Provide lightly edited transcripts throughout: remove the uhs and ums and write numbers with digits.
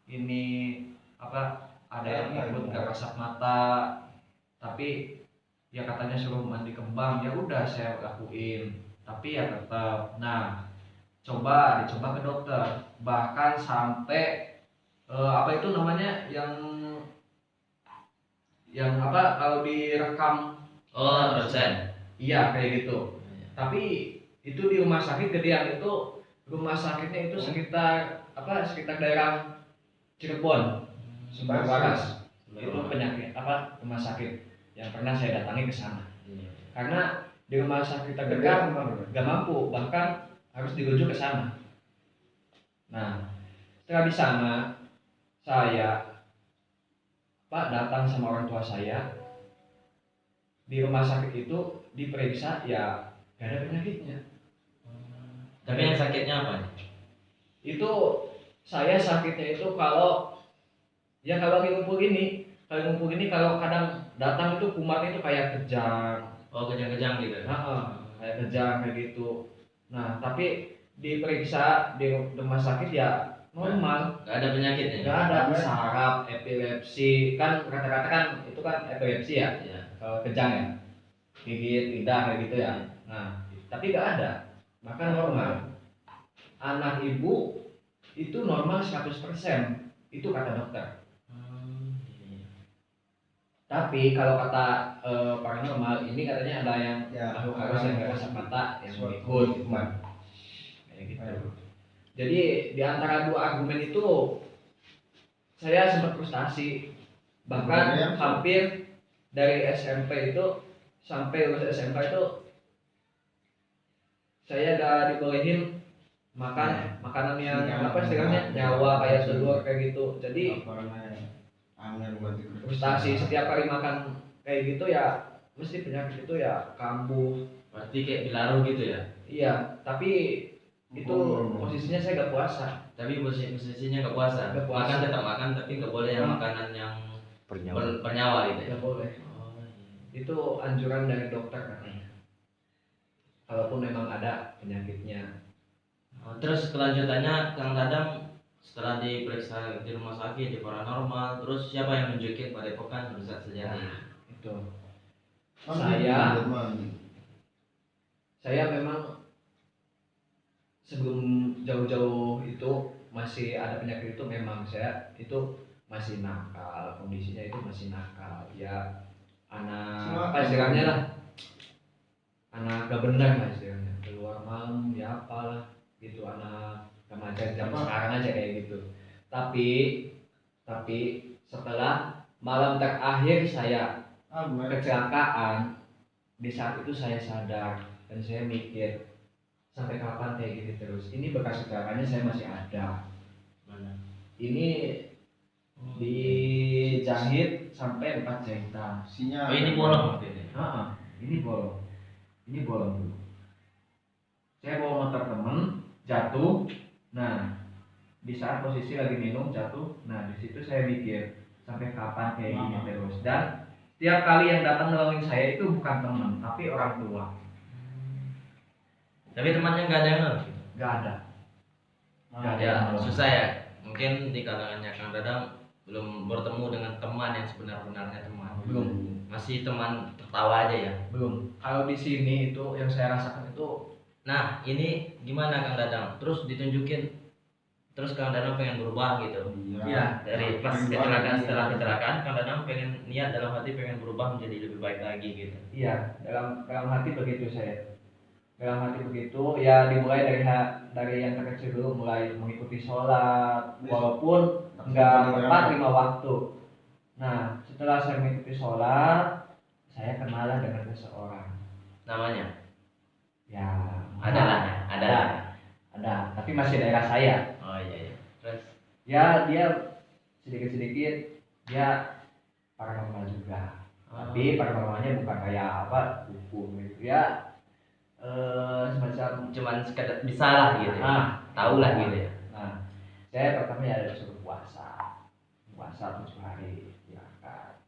ini apa ada yang ikut gak kasat mata, tapi ya katanya suruh mandi kembang, ya udah saya lakuin, tapi ya tetap. Nah, dicoba ke dokter, bahkan sampai apa itu namanya yang apa kalau direkam. Oh, dosen. Iya kayak gitu. Tapi itu di rumah sakit gedean itu, rumah sakitnya itu sekitar daerah Cirebon, Sumber Waras. Itu penyakit apa rumah sakit yang pernah saya datangi ke sana. Karena di rumah sakit terdekat gak mampu, bahkan harus dirujuk ke sana. Nah, setelah di sana saya datang sama orang tua saya di rumah sakit itu diperiksa, ya gak ada penyakitnya. Tapi yang sakitnya apa nih? Itu saya sakitnya itu kalau lagi ngumpul ini, kalau kadang datang itu kumatnya itu kayak kejang. Oh, kejang-kejang gitu. Kayak kejang kayak gitu. Nah, tapi diperiksa di rumah sakit ya normal. Gak ada penyakitnya. Gak ada saraf, epilepsi, kan kata-kata kan itu kan epilepsi ya. Kalau kejang ya, gigit, lidah kayak gitu ya. Nah, tapi gak ada, bahkan normal. Anak ibu itu normal 100%, itu kata dokter. Tapi kalau kata paranormal ini katanya ada yang harus yang gak kasat mata yang ikut gitu kan. Kayak gitu. Jadi di antara dua argumen itu saya sempat frustasi. Bahkan hampir dari SMP itu sampai lulus SMP itu saya gak dibolehin makan makanan yang apa istilahnya nyawa kayak telur kayak gitu. Jadi frustasi setiap kali makan kayak gitu ya mesti penyakit itu ya kambuh. Berarti kayak bilaru gitu ya? Iya, tapi itu posisinya saya gak puasa. Tapi posisinya gak puasa? Makan tetap makan tapi gak boleh yang makanan yang bernyawa gitu ya? Gak boleh. Itu anjuran dari dokter katanya, kalaupun memang ada penyakitnya. Terus kelanjutannya Kang Dadang setelah diperiksa di rumah sakit di paranormal, terus siapa yang nunjukin pada Padepokan Pusat Sejarah? Itu saya memang sebelum jauh-jauh itu masih ada penyakit itu, memang saya itu masih nakal, kondisinya itu masih nakal ya, anak apa istilahnya lah, anak gak benar lah istilahnya, keluar malam ya apalah gitu, anak remaja zaman sekarang aja kayak gitu. Tapi setelah malam terakhir saya kecelakaan, di saat itu saya sadar dan saya mikir sampai kapan kayak gini terus. Ini bekas kecelakaannya saya masih ada. Mana? Ini dijahit sampai 4 jahitan. Oh, ini bolong ini. Ini bolong. Ini bolong dulu. Saya bawa motor temen, jatuh. Nah, di saat posisi lagi minum jatuh. Nah, di situ saya mikir sampai kapan kayak gini terus. Dan setiap kali yang datang nolongin saya itu bukan teman, tapi orang tua. Tapi temannya nggak ada yang ngerti? Nggak ada. Ya, susah ya. Mungkin di kalangannya Kang Dadang belum bertemu dengan teman yang sebenar-benarnya teman. Belum. Masih teman tertawa aja ya? Belum. Kalau di sini itu yang saya rasakan itu. Nah, ini gimana Kang Dadang? Terus ditunjukin, terus Kang Dadang pengen berubah gitu. Iya. Dari pas kecelakaan, setelah kecelakaan Kang Dadang pengen niat dalam hati pengen berubah menjadi lebih baik lagi gitu. Iya, dalam hati begitu saya. Dalam hati begitu, ya dimulai dari yang terkecil dulu, mulai mengikuti sholat, walaupun nggak tepat 5 waktu. Nah, setelah saya mengikuti sholat, saya kenalan dengan seseorang. Namanya? Ya, ada, tapi masih daerah saya. Oh iya. Terus? Ya, dia sedikit-sedikit dia paranormal juga. Tapi paranormalnya bukan kayak apa, hukum gitu ya. Semacam cuman sekedar bisa lah gitu. Tahu lah gitu ya. Nah, saya pertama ya disuruh puasa 7 hari ya kan.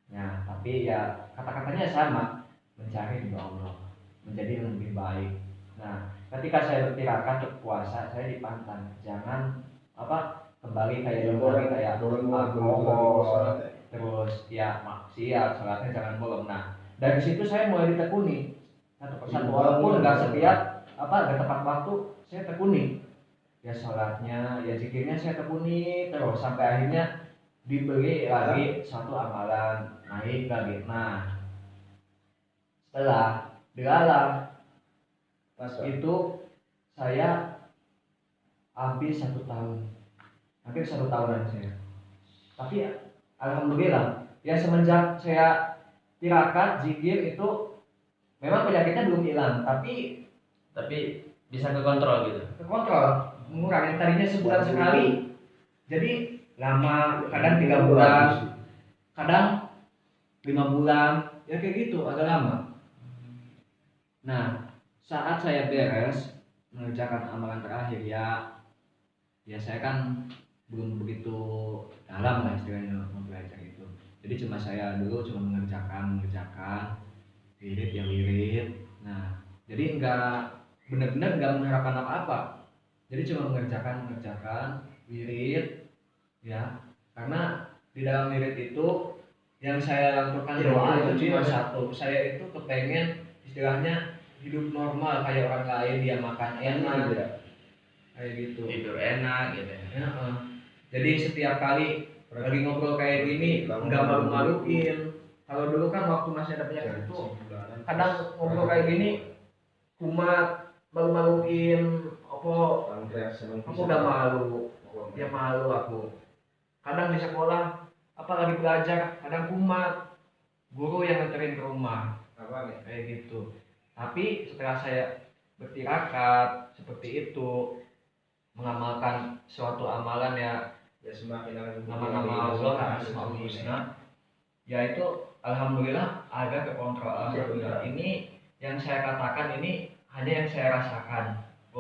Nah, tapi ya kata-katanya sama, mencari ridho Allah, menjadi lebih baik. Nah, ketika saya bertirakat untuk puasa, saya dipantang jangan kembali kayak dulu lagi kayak alkohol, terus ya maksiat, sholatnya jangan bolong. Nah dari situ saya mulai ditekuni satu persatu, walaupun nggak setiap nggak tepat waktu saya tekuni, ya sholatnya ya zikirnya saya tekuni terus sampai akhirnya diberi lagi suatu amalan, naik lagi. Nah setelah dilalah itu saya habis 1 tahun, hampir 1 tahunan saya. Tapi alhamdulillah ya semenjak saya tirakat zikir itu memang penyakitnya belum hilang, tapi bisa kekontrol gitu. terkontrol, mengurangi. Tadinya sebulan sekali jadi lama, kadang 3 bulan, kadang 5 bulan, ya kayak gitu agak lama. Nah saat saya beres mengerjakan amalan terakhir ya saya kan belum begitu dalam lah istilahnya mempelajari itu. Jadi saya dulu cuma mengerjakan wirid ya wirid. Nah jadi benar-benar nggak mengharapkan apa-apa, jadi cuma mengerjakan wirid ya, karena di dalam wirid itu yang saya lakukan doa itu cuma satu, saya itu kepengen istilahnya hidup normal kayak orang lain, dia makan enak kayak gitu, tidur enak gitu ya. Jadi setiap kali lagi ngobrol kayak gini nggak malu-maluin. Kalau dulu kan waktu masih ada penyakit itu kadang ngobrol kayak gini kumat, malu-maluin, aku udah malu, ya malu aku. Kadang di sekolah lagi belajar kadang kumat, guru yang nganterin ke rumah kayak gitu. Tapi setelah saya bertirakat seperti itu, mengamalkan suatu amalan ya semakin nama-nama Allah, Asmaul Husna, ya itu alhamdulillah agak kekontrol. Alhamdulillah, ini yang saya katakan ini hanya yang saya rasakan.